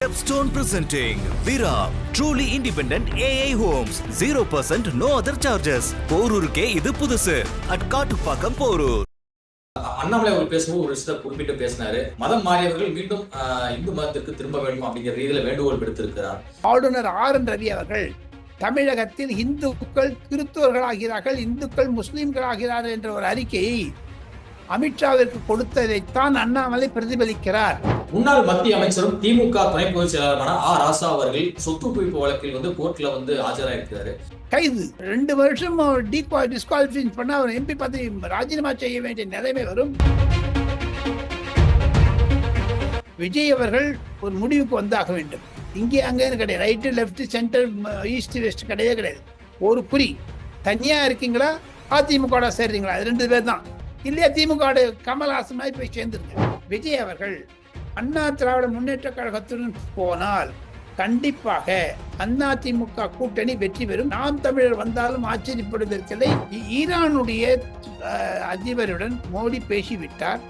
Stepstone presenting Vira, truly independent AI homes, 0% no other charges. போரூருக்கே இது புதுசு. at Kattupakkam Porur. Annamalai அவர் பேசும்போது ஒரு விஷயத்தை குறிப்பிட்டு பேசினாரு. மதம் மாறியவர்கள் மீண்டும் இந்து மதத்திற்கு திரும்ப வேண்டும் அப்படிங்கிற ரீதியில வேண்டுகோள் விடுத்திருக்கிறார். ஆளுநர் ஆர்.என். ரவி அவர்கள் தமிழகத்தில் இந்துக்கள் கிறிஸ்துவர்களாகிறார்கள், இந்துக்கள் முஸ்லிம்களாகிறார்கள் என்ற ஒரு அறிக்கையை அமித்ஷாவிற்கு கொடுத்ததைத்தான் அண்ணாமலை பிரதிபலிக்கிறார். முன்னாள் மத்திய அமைச்சரும் திமுக துணை பொதுச் செயலாளரான ராசா அவர்கள் சொத்து குவிப்பு வழக்கில் கோர்ட்ல ஆஜராயிருக்கிறாரு. கைது 2 வருஷம் டிஸ்குவாலிஃபிகேஷன் பண்ண அவர் எம்பி பதவி ராஜினாமா செய்ய வேண்டிய நிலைமை வரும். விஜய் அவர்கள் ஒரு முடிவுக்கு வந்தாக வேண்டும். இங்கே அங்கேன்னு கிடையாது, right left centre east west கிடையவே கிடையாது. ஒரு குறி தனியா இருக்கீங்களா அதிமுக சேர்றீங்களா, அது 2 பேர் தான். இல்லையா திமுக கமல்ஹாசன் மாதிரி போய் சேர்ந்துருங்க. விஜய் அவர்கள் அண்ணா திராவிட முன்னேற்ற கழகத்துடன் போனால் கண்டிப்பாக அதிமுக கூட்டணி வெற்றி பெறும். நாம் தமிழர் வந்தாலும் ஆச்சரியப்படுவதற்கில்லை. ஈரானுடைய அதிபருடன் மோடி பேசிவிட்டார்.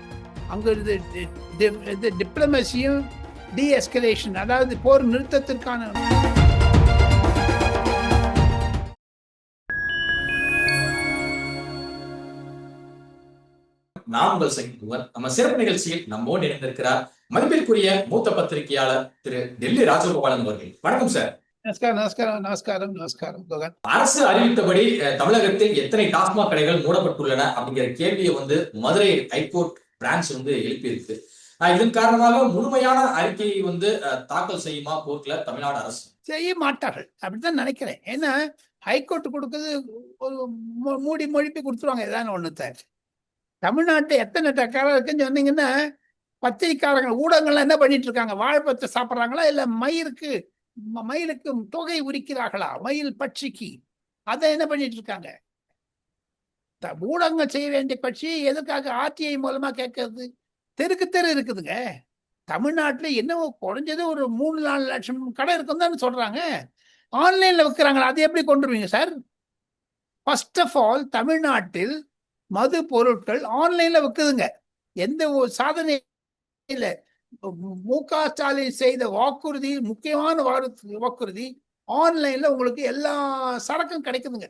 அங்கு டிப்ளமசியும் டீஎஸ்கலேஷன், அதாவது போர் நிறுத்தத்திற்கான நான் உங்கள் சங்கிக்குவர். நம்ம சிறப்பு நிகழ்ச்சியில் நம்மோடு இணைந்திருக்கிறார் மதிப்பிற்குரிய மூத்த பத்திரிகையாளர் திரு டெல்லி ராஜகோபாலன் அவர்கள். வணக்கம் சார். நமஸ்காரம். அரசு அறிவித்தபடி தமிழகத்தில் எத்தனை டாஸ்மாக் கடைகள் மூடப்பட்டுள்ளன அப்படிங்கிற கேள்வியை மதுரை ஹைகோர்ட் பிரான்ச் எழுப்பியிருக்கு. இதன் காரணமாக முழுமையான அறிக்கையை தாக்கல் செய்யுமா கோர்ட்ல தமிழ்நாடு அரசு? செய்ய மாட்டார்கள் அப்படித்தான் நினைக்கிறேன். ஏன்னா ஹைகோர்ட் கொடுக்குறது ஒரு மூடி மொழிப்பி கொடுத்துருவாங்க. ஏதாவது ஒண்ணு தமிழ்நாட்டில் எத்தனை டக்காரம் இருக்குன்னு சொன்னீங்கன்னா, பத்திரிக்காரங்க ஊடகங்கள்லாம் என்ன பண்ணிட்டு இருக்காங்க? வாழைப்பத்தை சாப்பிட்றாங்களா, இல்லை மயிலுக்கு தொகை உரிக்கிறார்களா, மயில் பட்சிக்கு? அதை என்ன பண்ணிட்டு இருக்காங்க? ஊடகங்கள் செய்ய வேண்டிய கட்சி எதற்காக ஆர்டிஐ மூலமா கேட்கறது? தெருக்கு தெரு இருக்குதுங்க தமிழ்நாட்டில். என்ன குறைஞ்சது ஒரு 3-4 லட்சம் கடை இருக்குன்னு தானே சொல்றாங்க. ஆன்லைன்ல விற்கிறாங்களா, அதை எப்படி கொண்டு வருவீங்க சார்? ஃபர்ஸ்ட் ஆஃப் ஆல் தமிழ்நாட்டில் மது பொருட்கள் ஆன்லைன்ல விற்குதுங்க. எந்த ஒரு சாதனை இல்லை. மு.க. ஸ்டாலின் செய்த வாக்குறுதி, முக்கியமான வாக்குறுதி, ஆன்லைன்ல உங்களுக்கு எல்லா சரக்கும் கிடைக்குதுங்க.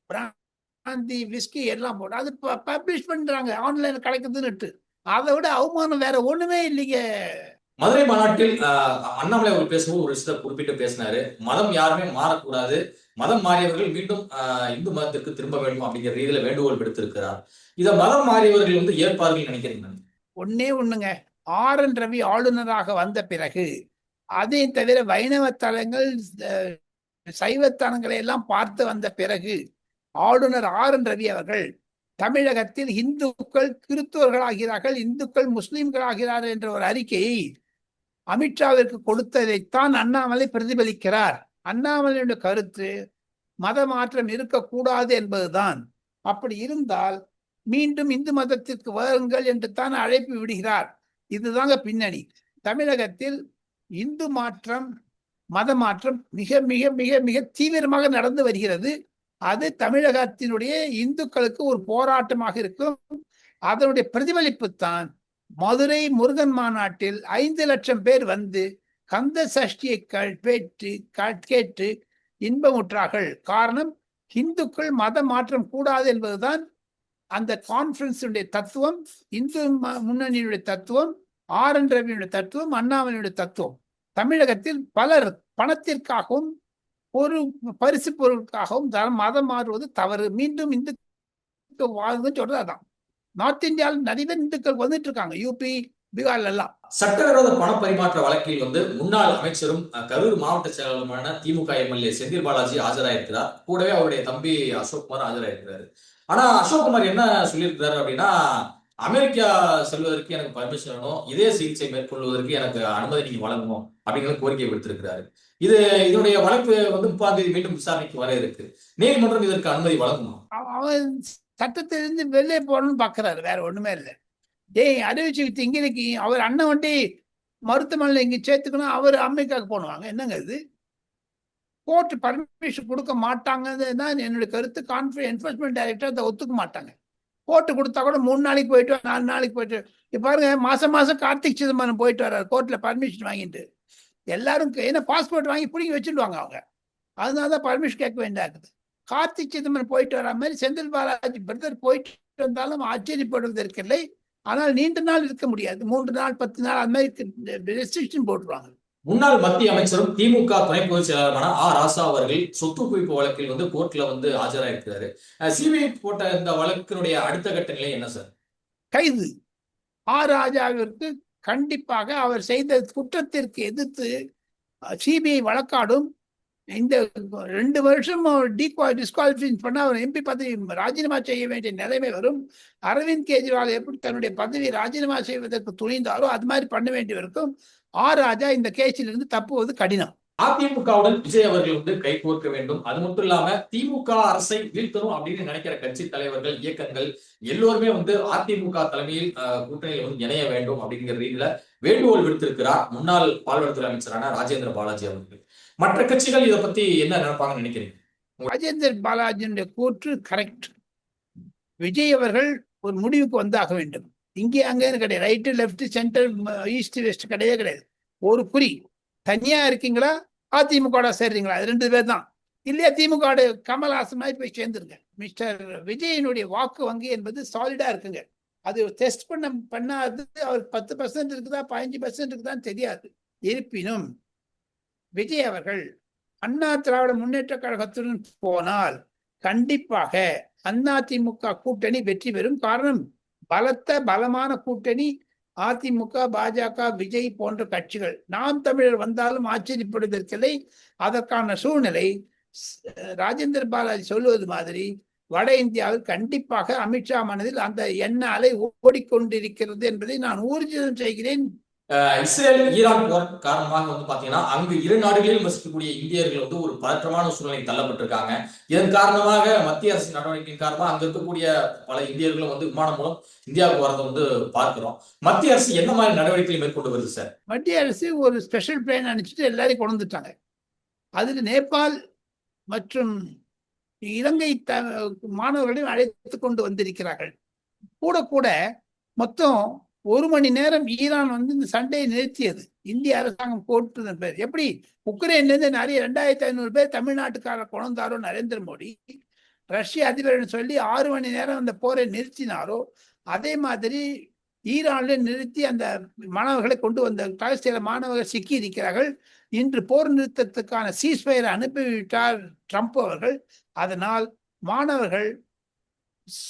பிராந்தி, விஸ்கி எல்லாம் போட்டு அது பப்ளிஷ் பண்றாங்க, ஆன்லைன்ல கிடைக்குதுன்னு. அதை விட அவமானம் வேற ஒண்ணுமே இல்லைங்க. மதுரை மாநாட்டில் அண்ணாமலை அவர் பேசும்போது ஒரு விஷயத்தை குறிப்பிட்டு பேசினாரு. மதம் யாருமே மாறக்கூடாது, மதம் மாறியவர்கள் மீண்டும் இந்து மதத்திற்கு திரும்ப வேண்டும் அப்படிங்கிற ரீதியில வேண்டுகோள் விடுத்திருக்கிறார். இதை மதம் மாறியவர்கள் ஏற்பார்கள் நினைக்கிறீங்க? ஒண்ணுங்க, ஆர்.என். ரவி ஆளுநராக வந்த பிறகு அதையும் தவிர வைணவ தலங்கள், சைவத்தலங்களை எல்லாம் பார்த்து வந்த பிறகு ஆளுநர் ஆர்.என். ரவி அவர்கள் தமிழகத்தில் இந்துக்கள் கிறிஸ்துவர்களாகிறார்கள், இந்துக்கள் முஸ்லிம்களாகிறார்கள் என்ற ஒரு அறிக்கையை அமித்ஷாவிற்கு கொடுத்ததைத்தான் அண்ணாமலை பிரதிபலிக்கிறார். அண்ணாமலையுடைய கருத்து மத மாற்றம் இருக்கக்கூடாது என்பதுதான். அப்படி இருந்தால் மீண்டும் இந்து மதத்திற்கு வாருங்கள் என்று தான் அழைப்பு விடுகிறார். இதுதாங்க பின்னணி. தமிழகத்தில் இந்து மாற்றம், மத மாற்றம் மிக மிக மிக மிக தீவிரமாக நடந்து வருகிறது. அது தமிழகத்தினுடைய இந்துக்களுக்கு ஒரு போராட்டமாக இருக்கும். அதனுடைய பிரதிபலிப்பு தான் மதுரை முருகன் மாநாட்டில் 5 லட்சம் பேர் கந்த சஷ்டியை கேட்டு இன்பமுற்றார்கள். காரணம், இந்துக்கள் மத மாற்றம் கூடாது என்பதுதான் அந்த கான்ஃபரன்ஸுடைய தத்துவம், இந்து முன்னணியுடைய தத்துவம், ஆர்.என். ரவியுடைய தத்துவம், அண்ணாமலையுடைய தத்துவம். தமிழகத்தில் பலர் பணத்திற்காகவும் ஒரு பரிசு பொருளுக்காகவும் மதம் மாறுவது தவறு. மீண்டும் இந்துக்கள் வாழ்ந்துன்னு சொல்றதுதான். நார்த் இந்தியாவில் நிறைய இந்துக்கள் வந்துட்டு இருக்காங்க, யூபி, பீகார்ல எல்லாம். சட்டவிரோத பண பரிமாற்ற வழக்கில் முன்னாள் அமைச்சரும் கரூர் மாவட்ட செயலாளருமான திமுக எம்எல்ஏ செந்தில் பாலாஜி ஆஜராயிருக்கிறார். கூடவே அவருடைய தம்பி அசோக்குமார் ஆஜராயிருக்கிறாரு. ஆனா அசோக்குமார் என்ன சொல்லியிருக்கிறாரு அப்படின்னா, அமெரிக்கா செல்வதற்கு எனக்கு பர்மிஷன் வேணும், இதே சிகிச்சை மேற்கொள்வதற்கு எனக்கு அனுமதி நீங்க வழங்கணும் அப்படிங்கிற கோரிக்கை விடுத்திருக்கிறாரு. இதனுடைய வழக்கு 30ஆம் தேதி மீண்டும் விசாரணைக்கு வர இருக்கு. நீதிமன்றம் இதற்கு அனுமதி வழங்குமா? அவன் சட்டத்திலிருந்து வெளியே போகணும்னு பாக்குறாரு, வேற ஒண்ணுமே இல்லை. அறிவிச்சு இங்கே அவர் அண்ணன் மருத்துவமனையில் இங்க சேர்த்துக்கணும், அவர் அமெரிக்காவுக்கு போனுவாங்க. என்னங்க இது? கோர்ட் பர்மிஷன் கொடுக்க மாட்டாங்கன்னு என்னுடைய கருத்து. என்ஃபோர்ஸ்மெண்ட் டைரக்டர் அதை ஒத்துக்க மாட்டாங்க. கோர்ட்டு கொடுத்தா கூட 3 நாளைக்கு போயிட்டு 4 நாளைக்கு போயிட்டு. இப்ப பாருங்க, மாசம் கார்த்திக் சிதம்பரம் போயிட்டு வர்றாரு கோர்ட்ல பர்மிஷன் வாங்கிட்டு. எல்லாரும் ஏன்னா பாஸ்போர்ட் வாங்கி பிடிங்கி வச்சுடுவாங்க அவங்க. அதனால தான் பர்மிஷன் கேட்க வேண்டியதா இருக்குது. கார்த்திக் சிதம்பரம் போயிட்டு வர மாதிரி செந்தில் பாலாஜி பிரதர் போயிட்டு வந்தாலும் ஆச்சரியப்படுவதற்கில்லை. ஆனால் நீண்ட நாள் இருக்க முடியாது. 3 நாள் 10 நாள் அந்த மாதிரி ரெஸ்ட்ரிக்ஷன் போட்டுருவாங்க. முன்னாள் மத்திய அமைச்சரும் திமுக துணை பொதுச் செயலாளரான ராசா அவர்கள் சொத்து குவிப்பு வழக்கில் வந்து கோர்ட்ல வந்து ஆஜராயிருக்கிறாரு. சிபிஐ போட்ட இந்த வழக்கினுடைய அடுத்த கட்ட நிலை என்ன சார்? கைது. ராஜாவிற்கு கண்டிப்பாக அவர் செய்த குற்றத்திற்கு எதிர்த்து சிபிஐ வழக்காடும். இந்த 2 வருஷம் டிஸ்குவாலிஃபிகேஷன் பண்ண அவர் எம்பி பதவி ராஜினாமா செய்ய வேண்டிய நிலைமை வரும். அரவிந்த் கெஜ்ரிவால் எப்படி தன்னுடைய பதவி ராஜினாமா செய்வதற்கு துணிந்தாரோ அது மாதிரி பண்ண வேண்டியிருக்கும். ராஜா இந்த கேஸில் இருந்து தப்புவது கடினம். அதிமுகவுடன் விஜய் அவர்கள் வந்து கை கோர்க்க வேண்டும். அது மட்டும் இல்லாம திமுக அரசை வீழ்த்தணும் அப்படின்னு நினைக்கிற கட்சி தலைவர்கள், இயக்கங்கள் எல்லோருமே வந்து அதிமுக தலைமையில் கூட்டணியில் வந்து இணைய வேண்டும் அப்படிங்கிற ரீதியில வேண்டுகோள் விடுத்திருக்கிறார் முன்னாள் பால்வளத்துறை அமைச்சரான ராஜேந்திர பாலாஜி அவர்கள். மற்ற கட்சிகள் இதை பத்தி என்ன நினைப்பாங்கன்னு நினைக்கிறீங்க? ராஜேந்திர பாலாஜியுடைய கூற்று கரெக்ட். விஜய் அவர்கள் ஒரு முடிவுக்கு வந்தாக வேண்டும். இங்கே அங்கன்னு கிடையாது. Right left centre east west கிடையவே கிடையாது. ஒரு குறி. தனியா இருக்கீங்களா அதிமுக சேர்றீங்களா? அது 2 பேர் தான். இல்லையா திமுக கமல்ஹாசன் மாதிரி போய் சேர்ந்துருங்க. மிஸ்டர் விஜயனுடைய வாக்கு வங்கி என்பது சாலிடா இருக்குங்க. அது டெஸ்ட் பண்ணாது. அவர் 10% இருக்குதா 15% இருக்குதான்னு தெரியாது. இருப்பினும் விஜய் அவர்கள் அண்ணா திராவிட முன்னேற்ற கழகத்துடன் போனால் கண்டிப்பாக அதிமுக கூட்டணி வெற்றி பெறும். காரணம் பலமான கூட்டணி அதிமுக, பாஜக, விஜய் போன்ற கட்சிகள். நாம் தமிழர் வந்தாலும் ஆச்சரியப்படுவதற்கில்லை. அதற்கான சூழ்நிலை ராஜேந்திர பாலாஜி சொல்லுவது மாதிரி வட இந்தியாவில் கண்டிப்பாக அமித்ஷா மனதில் அந்த எண்ண அலை ஓடிக்கொண்டிருக்கிறது என்பதை நான் ஊர்ஜிதம் செய்கிறேன். இஸ்ரேல் ஈரான் போர் காரணமாக வந்து பாத்தீங்கன்னா அங்கு 2 நாடுகளிலும் வசிக்கக்கூடிய இந்தியர்கள் வந்து ஒரு பதற்றமான சூழ்நிலை தள்ளப்பட்டிருக்காங்க. இதன் காரணமாக மத்திய அரசு நடவடிக்கையின் காரணமாக அங்க இருக்கக்கூடிய பல இந்தியர்களும் வந்து விமானம் மூலம் இந்தியாவுக்கு வரதை வந்து பார்க்கிறோம். மத்திய அரசு என்ன மாதிரி நடவடிக்கைகள் மேற்கொண்டு வருது சார்? மத்திய அரசு ஒரு ஸ்பெஷல் பிளேன் அனுப்பிச்சுட்டு எல்லாரையும் கொண்டு வந்துட்டாங்க. அதில் நேபாள் மற்றும் இலங்கை மாணவர்களையும் அழைத்து கொண்டு வந்திருக்கிறார்கள். கூட மொத்தம் 1 மணி நேரம் ஈரான் வந்து இந்த சண்டையை நிறுத்தியது. இந்திய அரசாங்கம் போட்டு பேர் எப்படி உக்ரைன்ல இருந்து நிறைய 2500 பேர் தமிழ்நாட்டுக்காரர் கொண்டாரோ நரேந்திர மோடி, ரஷ்ய அதிபர் சொல்லி 6 மணி நேரம் அந்த போரை நிறுத்தினாரோ அதே மாதிரி ஈரான்ல நிறுத்தி அந்த மாணவர்களை கொண்டு வந்த சில மாணவர்கள் சிக்கி இருக்கிறார்கள். இன்று போர் நிறுத்தத்துக்கான சீஸ்ஃபயரை அனுப்பிவிட்டார் ட்ரம்ப் அவர்கள். அதனால் மாணவர்கள்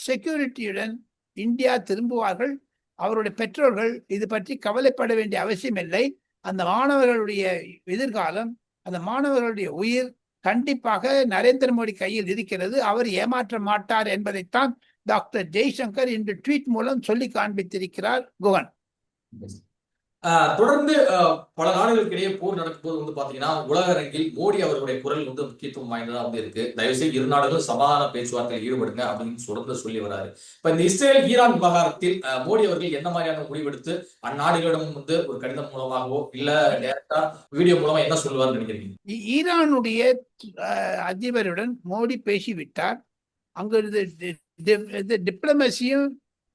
செக்யூரிட்டியுடன் இந்தியா திரும்புவார்கள். அவருடைய பெற்றோர்கள் இது பற்றி கவலைப்பட வேண்டிய அவசியம் இல்லை. அந்த மாணவர்களுடைய எதிர்காலம், அந்த மாணவர்களுடைய உயிர் கண்டிப்பாக நரேந்திர மோடி கையில் இருக்கிறது. அவர் ஏமாற்ற மாட்டார் என்பதைத்தான் டாக்டர் ஜெய்சங்கர் இன்று ட்வீட் மூலம் சொல்லி காண்பித்திருக்கிறார். குகன், தொடர்ந்து பல நாடுகளுக்கு இடையே போர் நடக்கும்போது வந்து பாத்தீங்கன்னா உலக அரங்கில் மோடி அவர்களுடைய குரல் வந்து முக்கியத்துவம் வாய்ந்ததா வந்து இருக்கு. தயவுசெய்து 2 நாடுகளும் சமாதான பேச்சுவார்த்தையில் ஈடுபடுங்க அப்படின்னு தொடர்ந்து சொல்லி வராரு. இப்ப இந்த இஸ்ரேல் ஈரான் விவகாரத்தில் மோடி அவர்கள் என்ன மாதிரியான முடிவெடுத்து அந்நாடுகளிடம் வந்து ஒரு கடிதம் மூலமாகவோ இல்ல டைரக்டா வீடியோ மூலமா என்ன சொல்லுவார்னு நினைக்கிறீங்க? ஈரானுடைய அதிபருடன் மோடி பேசிவிட்டார். அங்கு டிப்ளமசியும்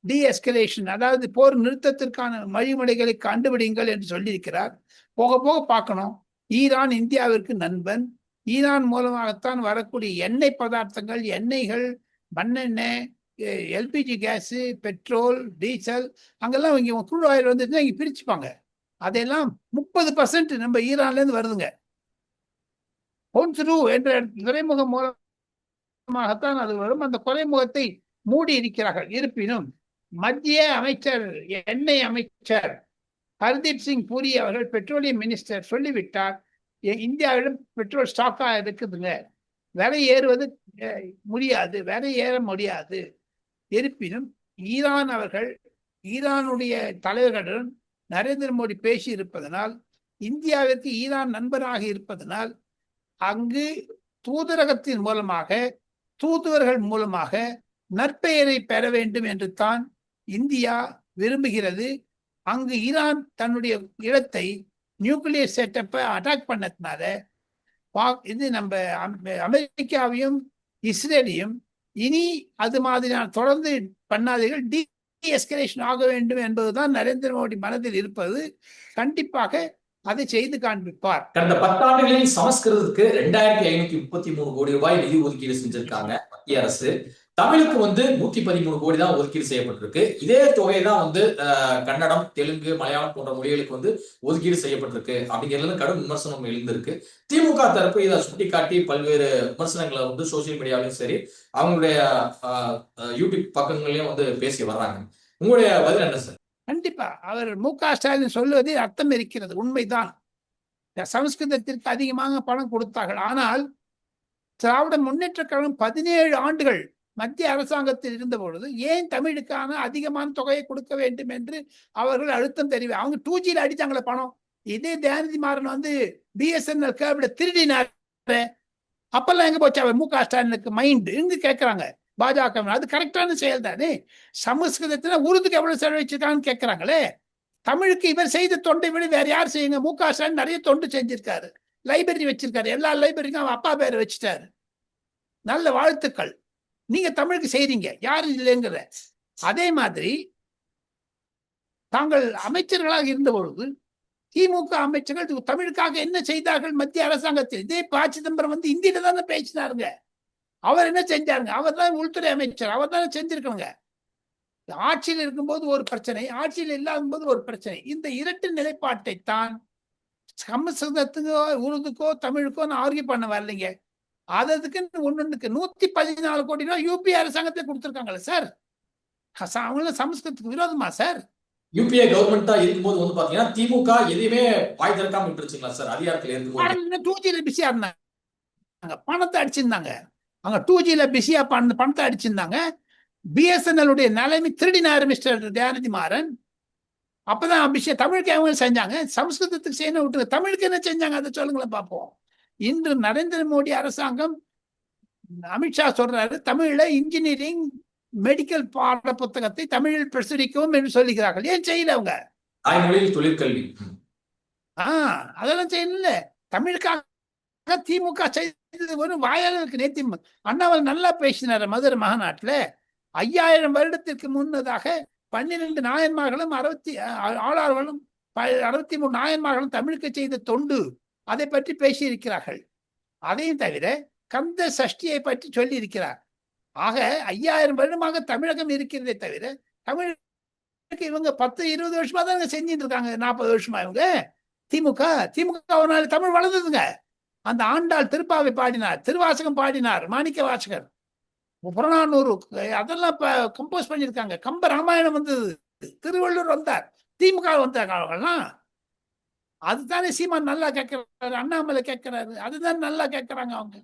டீஎஸ்கலேஷன், அதாவது போர் நிறுத்தத்திற்கான வழிமுறைகளை கண்டுபிடிங்கள் என்று சொல்லியிருக்கிறார். போக பார்க்கணும். ஈரான் இந்தியாவிற்கு நண்பன். ஈரான் மூலமாகத்தான் வரக்கூடிய எண்ணெய் பதார்த்தங்கள், எண்ணெய்கள், மண்ணெண்ணெய், எல்பிஜி கேஸு, பெட்ரோல், டீசல் அங்கெல்லாம் இங்கே க்ரூட் ஆயில் வந்துச்சுன்னா இங்கே பிரிச்சுப்பாங்க. அதெல்லாம் 30% நம்ம ஈரான்லேருந்து வருதுங்க. ஹோன்ஸ்ரு என்ற துறைமுகம் மூலமாகத்தான் அது வரும். அந்த துறைமுகத்தை மூடி இருக்கிறார்கள். இருப்பினும் மத்திய அமைச்சர், எண்ணெய் அமைச்சர் ஹர்தீப் சிங் பூரி அவர்கள், பெட்ரோலியம் மினிஸ்டர் சொல்லிவிட்டார், இந்தியாவிடம் பெட்ரோல் ஸ்டாக்கா இருக்குதுங்க, விலை ஏறுவது முடியாது, விலை ஏற முடியாது. இருப்பினும் ஈரான் அவர்கள் ஈரானுடைய தலைவர்களுடன் நரேந்திர மோடி பேசி இருப்பதனால், இந்தியாவிற்கு ஈரான் நண்பராக இருப்பதனால் அங்கு தூதரகத்தின் மூலமாக, தூதுவர்கள் மூலமாக நற்பெயரை பெற வேண்டும் என்று தான் இந்தியா விரும்புகிறது. அங்கு ஈரான் தன்னுடைய இடத்தை நியூக்ளியர் செட்டப்பை அட்டாக் பண்ணதுனால இது நம்ம அமெரிக்காவையும் இஸ்ரேலையும் இனி அது மாதிரியான தொடர்ந்து பண்ணாதீர்கள், டீஎஸ்கலேஷன் ஆக வேண்டும் என்பதுதான் நரேந்திர மோடி மனதில் இருப்பது. கண்டிப்பாக அதை செய்து காண்பிப்பார். கடந்த 10 ஆண்டுகளில் சமஸ்கிருதத்துக்கு 2533 கோடி ரூபாய் நிதி ஒதுக்கீடு செஞ்சிருக்காங்க மத்திய அரசு. தமிழுக்கு 113 கோடி தான் ஒதுக்கீடு செய்யப்பட்டிருக்கு. இதே தொகை தான் கன்னடம், தெலுங்கு, மலையாளம் போன்ற மொழிகளுக்கு ஒதுக்கீடு செய்யப்பட்டிருக்கு அப்படிங்கிறது கடும் விமர்சனம் எழுந்திருக்கு. திமுக தரப்பு இதை சுட்டிக்காட்டி பல்வேறு விமர்சனங்களை சோசியல் மீடியாவிலும் சரி, அவங்களுடைய யூடியூப் பக்கங்களையும் பேசி வர்றாங்க. உங்களுடைய பதில் என்ன சார்? கண்டிப்பா அவர் மு.க. ஸ்டாலின் சொல்வதில் அர்த்தம் இருக்கிறது, உண்மைதான். சமஸ்கிருதத்திற்கு அதிகமாக பணம் கொடுத்தார்கள். ஆனால் திராவிட முன்னேற்ற கழகம் 17 ஆண்டுகள் மத்திய அரசாங்கத்தில் இருந்த பொழுது ஏன் தமிழுக்கான அதிகமான தொகையை கொடுக்க வேண்டும் என்று அவர்கள் அழுத்தம் தெரிவி. அவங்க 2Gல அடித்தாங்களே பணம். இதே தயாநிதி மாறன் பிஎஸ்என்எல் கேபிள திருடினார். அப்பெல்லாம் எங்க போச்சு அவர் மு.க. ஸ்டாலினுக்கு மைண்ட் இங்கு கேட்கிறாங்க பாஜக. அது கரெக்டான செயல் தானே. சமஸ்கிருதத்துல உருதுக்கு எவ்வளவு செலவழிச்சிருக்கான்னு கேட்கிறாங்களே. தமிழுக்கு இவர் செய்த தொண்டை விட வேற யார் செய்யுங்க? மு.க. ஸ்டாலின் நிறைய தொண்டு செஞ்சிருக்காரு, லைப்ரரி வச்சிருக்காரு, எல்லா லைப்ரரிக்கும் அவன் அப்பா பேரை வச்சுட்டாரு. நல்ல வாழ்த்துக்கள். நீங்க தமிழுக்கு செய்றீங்க, யாரும் இல்லைங்கிற. அதே மாதிரி தாங்கள் அமைச்சர்களாக இருந்த பொழுது திமுக அமைச்சர்கள் தமிழுக்காக என்ன செய்தார்கள் மத்திய அரசாங்கத்தில்? இதே ப. சிதம்பரம் இந்தியில தானே பேசினாருங்க. அவர் என்ன செஞ்சாருங்க? அவர் தான் உள்துறை அமைச்சர், அவர் தானே செஞ்சிருக்கணுங்க. ஆட்சியில் இருக்கும்போது ஒரு பிரச்சனை, ஆட்சியில் இல்லாத போது ஒரு பிரச்சனை. இந்த இரட்டு நிலைப்பாட்டை தான் சமஸ்கிருதத்துக்கோ உருதுக்கோ தமிழுக்கோ நான் ஆர்கியூ பண்ண வரலைங்க. அதுக்கு ஒண்ணுக்கு 114 கோடி ரூபாய் யூபி அரசாங்கத்தை கொடுத்திருக்காங்களே சார். அவங்களும் சமஸ்கிருதத்துக்கு விரோதமா சார்? யூபிஏ கவர்மெண்டா இருக்கும்போது பாத்தீங்கன்னா திமுக எதையுமே வாய் திறக்காம விட்டுருச்சுங்களா சார் அதிகாரத்தில் இருக்கும்போது? 2Gல பிஸியா இருந்தாங்க, பணத்தை அடிச்சிருந்தாங்க. அங்க 2Gல பிஸியா பணத்தை அடிச்சிருந்தாங்க. பிஎஸ்என்எல் உடைய நிலைமை திருடினார் மிஸ்டர் தயாநிதி மாறன். அப்பதான் விஷயம் தமிழுக்கு அவங்க செஞ்சாங்க. சமஸ்கிருதத்துக்கு செய்யணும் விட்டு தமிழுக்கு என்ன செஞ்சாங்க அதை சொல்லுங்களேன் பார்ப்போம். இன்று நரேந்திர மோடி அரசாங்கம், அமித்ஷா சொல்றாரு, தமிழ்ல இன்ஜினியரிங் மெடிக்கல் பாட புத்தகத்தை தமிழில் பிரசுரிக்கவும் என்று சொல்லுகிறார்கள். ஏன் செய்யல அவங்க? தாய்மொழியில் தொழிற்கல்வி அதெல்லாம் செய்யல. தமிழுக்காக திமுக செய்தது வெறும் வாயாளருக்கு. நேத்தி அண்ணாவல் நல்லா பேசினார் மதுரை மாநாட்டுல. 5000 வருடத்திற்கு முன்னதாக 12 நாயன்மார்களும் 63 நாயன்மார்களும் தமிழுக்கு செய்த தொண்டு, அதை பற்றி பேசியிருக்கிறார்கள். அதையும் தவிர கந்த சஷ்டியை பற்றி சொல்லி இருக்கிறார். ஆக 5000 வருடமாக தமிழகம் இருக்கிறதே தவிர தமிழுக்கு இவங்க 10-20 வருஷமா தான் செஞ்சுட்டு இருக்காங்க. 40 வருஷமா இவங்க திமுக ஒரு நாள் தமிழ் வளர்ந்ததுங்க. அந்த ஆண்டாள் திருப்பாவை பாடினார், திருவாசகம் பாடினார், மாணிக்க வாசகர், புறநானூறு அதெல்லாம் கம்போஸ் பண்ணியிருக்காங்க. கம்ப ராமாயணம் வந்தது, திருவள்ளுவர் வந்தார், திமுக வந்தாங்க அவங்கெல்லாம். அதுதானே சீமான் நல்லா கேட்கிறாரு, அண்ணாமலை கேட்கிறாரு, அதுதான் நல்லா கேட்கிறாங்க அவங்க.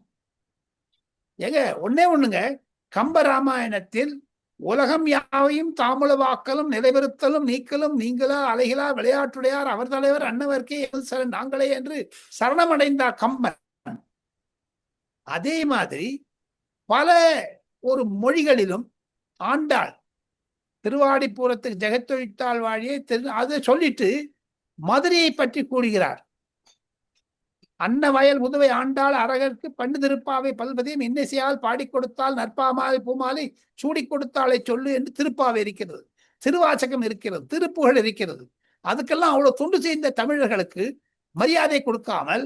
ஏங்க ஒண்ணுங்க, கம்ப ராமாயணத்தில் உலகம் யாவையும் தாமுளவாக்கலும் நிலைபெறுத்தலும் நீக்கலும் நீங்களா அலைகளா விளையாட்டுடையார் அவர் தலைவர் அன்னவர்க்கே சரண் நாங்களே என்று சரணமடைந்தார் கம்பன். அதே மாதிரி பல ஒரு மொழிகளிலும் ஆண்டாள் திருவாடிப்பூரத்துக்கு ஜெகத்தொழித்தாள் வாழியை அதை சொல்லிட்டு மதுரையை பற்றி கூறுகிறார். அன்ன வயல் முதுவை ஆண்டாள் அரகற்கு பண்ணு திருப்பாவை பல்வதையும் இன்னிசையால் பாடி கொடுத்தால் நற்பாமாலை பூமாலை சூடி கொடுத்தாலை சொல்லு என்று திருப்பாவை இருக்கிறது, திருவாசகம் இருக்கிறது, திருப்புகழ் இருக்கிறது. அதுக்கெல்லாம் அவ்வளவு தொண்டு செய்த தமிழர்களுக்கு மரியாதை கொடுக்காமல்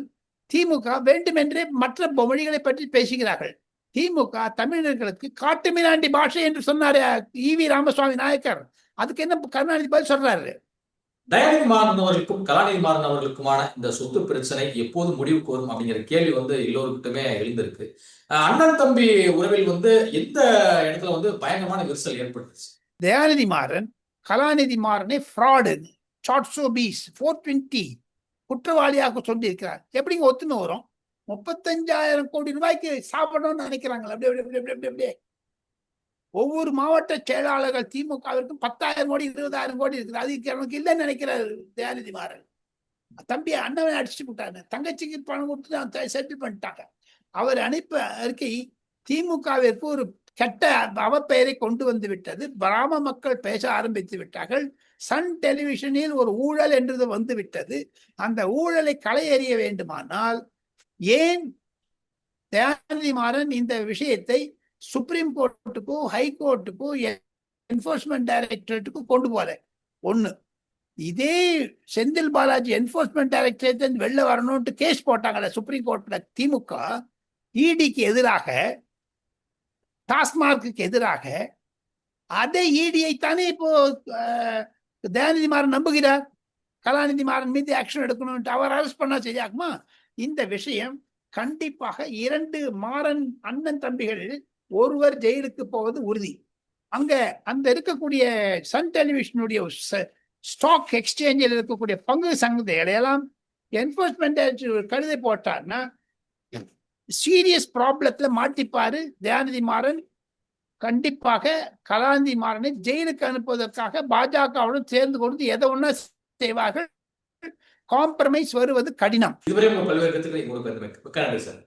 திமுக வேண்டுமென்றே மற்ற மொழிகளை பற்றி பேசுகிறார்கள். திமுக தமிழர்களுக்கு காட்டு மீனாண்டி பாஷை என்று சொன்னாரு ஈவி ராமசுவாமி நாயக்கர். அதுக்கு என்ன கருணாநிதி பதில் சொல்றாரு? தயாநிதி மாறன் அவர்களுக்கும் கலாநிதி மாறன் அவர்களுக்குமான இந்த சொத்து பிரச்சனை எப்போது முடிவுக்கு வரும் அப்படிங்கிற கேள்வி எல்லோருக்கிட்டுமே எழுந்திருக்கு. அண்ணன் தம்பி உறவில் எந்த இடத்துல பயங்கரமான விரிசல் ஏற்பட்டுச்சு? தயாநிதி மாறன் கலாநிதி மாறனை ஃப்ராடு, 420 குற்றவாளியாக சொல்லி இருக்கிறார். எப்படிங்க ஒத்துமை வரும்? 35,000 கோடி ரூபாய்க்கு சாப்பிடணும்னு நினைக்கிறாங்களா? அப்படியே ஒவ்வொரு மாவட்ட செயலாளர்கள் திமுகவிற்கும் 10,000 கோடி 20,000 கோடி இருக்குது. அது எனக்கு இல்லைன்னு நினைக்கிறாரு தயாநிதி மாறன். தம்பி அண்ணவனை அடிச்சுட்டு விட்டாங்க, தங்கச்சிக்கு பணம் கொடுத்து செட்டில் பண்ணிட்டாங்க. அவர் அனுப்ப அறிக்கை திமுகவிற்கு ஒரு கெட்ட அவப்பெயரை கொண்டு வந்து விட்டது. பிராம மக்கள் பேச ஆரம்பித்து விட்டார்கள். சன் டெலிவிஷனில் ஒரு ஊழல் என்றது வந்து விட்டது. அந்த ஊழலை களையெறிய வேண்டுமானால் ஏன் தயாநிதி மாறன் இந்த விஷயத்தை சுப்ரீம் கோர்ட்டுக்கோ ஹை கோர்ட்டுக்கோ என்ஃபோர்ஸ்மெண்ட் டைரக்டரேட்டுக்கோ கொண்டு போற? ஒண்ணு. இதே செந்தில் பாலாஜி என்போர்ஸ்மெண்ட் டைரக்டரேட் வெளில வரணும்ட்டு கேஸ் போட்டாங்கல்ல சுப்ரீம் கோர்ட்ல திமுக, இடிக்கு எதிராக, டாஸ்மார்க்கு எதிராக. அதே இடியை தானே இப்போ தயாநிதி மாறன் நம்புகிறார். கலாநிதி மாறன் மீது ஆக்ஷன் எடுக்கணும், அவர் அரெஸ்ட் பண்ணா சரியாகுமா? இந்த விஷயம் கண்டிப்பாக 2 மாறன் அண்ணன் தம்பிகளில் ஒருவர் ஜெயிலுக்கு போவது உறுதி. அங்க அந்த இருக்கக்கூடிய சன் டெலிவிஷனுடைய ஸ்டாக் எக்ஸ்சேஞ்சில் இருக்கக்கூடிய பங்கு சந்தைகளை எல்லாம் என்போர்ஸ்மெண்ட் கழுதை போட்டார்னா சீரியஸ் ப்ராப்ளத்துல மாட்டிப்பாரு தயாநிதி மாறன். கண்டிப்பாக கலாநிதி மாறனை ஜெயிலுக்கு அனுப்புவதற்காக பாஜகவுடன் சேர்ந்து கொண்டு எதை ஒண்ணா செய்வார்கள். காம்ப்ரமைஸ் வருவது கடினம். இதுவரை உங்க பல்வேறு கருத்துக்களை உங்களுக்கு மிக்க நன்றி சார்.